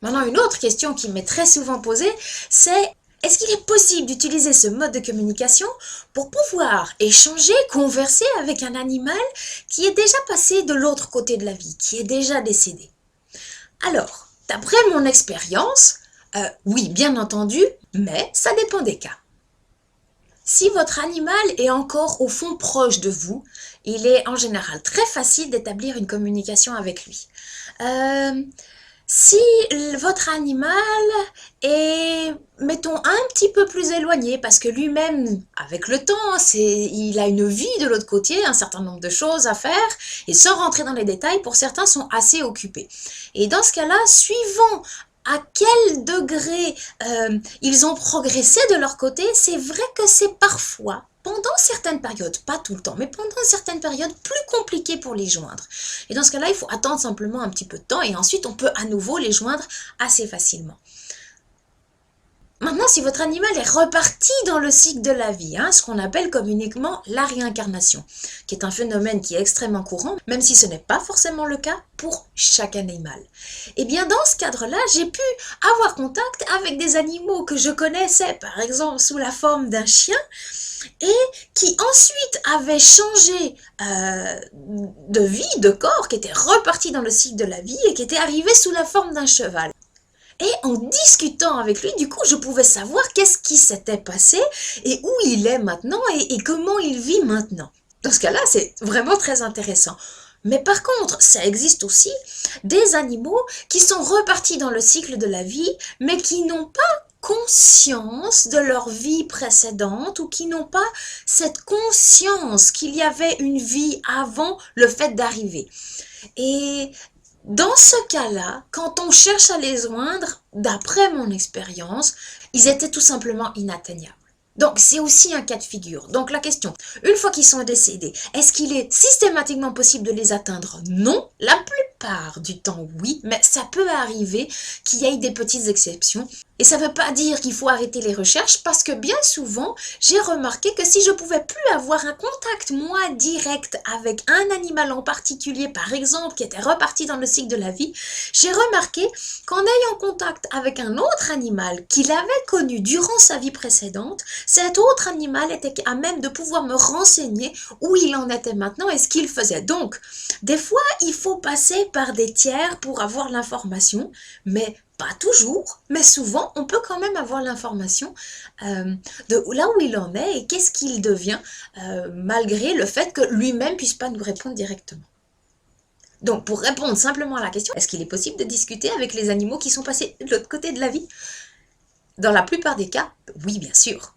Maintenant, une autre question qui m'est très souvent posée, c'est est-ce qu'il est possible d'utiliser ce mode de communication pour pouvoir échanger, converser avec un animal qui est déjà passé de l'autre côté de la vie, qui est déjà décédé? Alors, d'après mon expérience, oui, bien entendu, mais ça dépend des cas. Si votre animal est encore au fond proche de vous, il est en général très facile d'établir une communication avec lui. Euh, Si votre animal est, mettons, un petit peu plus éloigné, parce que lui-même, avec le temps, il a une vie de l'autre côté, un certain nombre de choses à faire, et sans rentrer dans les détails, pour certains sont assez occupés. Et dans ce cas-là, suivant à quel degré ils ont progressé de leur côté, c'est vrai que c'est parfois, pendant certaines périodes, pas tout le temps, mais pendant certaines périodes plus compliquées pour les joindre. Et dans ce cas-là, il faut attendre simplement un petit peu de temps et ensuite on peut à nouveau les joindre assez facilement. Maintenant, si votre animal est reparti dans le cycle de la vie, ce qu'on appelle communément la réincarnation, qui est un phénomène qui est extrêmement courant, même si ce n'est pas forcément le cas pour chaque animal. Et bien dans ce cadre-là, j'ai pu avoir contact avec des animaux que je connaissais, par exemple sous la forme d'un chien, et qui ensuite avaient changé de vie, de corps, qui étaient repartis dans le cycle de la vie et qui étaient arrivés sous la forme d'un cheval. Et en discutant avec lui, du coup, je pouvais savoir qu'est-ce qui s'était passé et où il est maintenant et comment il vit maintenant. Dans ce cas-là, c'est vraiment très intéressant. Mais par contre, ça existe aussi des animaux qui sont repartis dans le cycle de la vie, mais qui n'ont pas conscience de leur vie précédente ou qui n'ont pas cette conscience qu'il y avait une vie avant le fait d'arriver. Et dans ce cas-là, quand on cherche à les joindre, d'après mon expérience, ils étaient tout simplement inatteignables. Donc c'est aussi un cas de figure. Donc la question, une fois qu'ils sont décédés, est-ce qu'il est systématiquement possible de les atteindre? Non, la plupart du temps oui, mais ça peut arriver qu'il y ait des petites exceptions. Et ça ne veut pas dire qu'il faut arrêter les recherches parce que bien souvent, j'ai remarqué que si je pouvais plus avoir un contact, moi, direct avec un animal en particulier, par exemple, qui était reparti dans le cycle de la vie, j'ai remarqué qu'en ayant contact avec un autre animal qu'il avait connu durant sa vie précédente, cet autre animal était à même de pouvoir me renseigner où il en était maintenant et ce qu'il faisait. Donc, des fois, il faut passer par des tiers pour avoir l'information, mais pas toujours, mais souvent, on peut quand même avoir l'information de là où il en est et qu'est-ce qu'il devient, malgré le fait que lui-même ne puisse pas nous répondre directement. Donc, pour répondre simplement à la question, est-ce qu'il est possible de discuter avec les animaux qui sont passés de l'autre côté de la vie? Dans la plupart des cas, oui, bien sûr.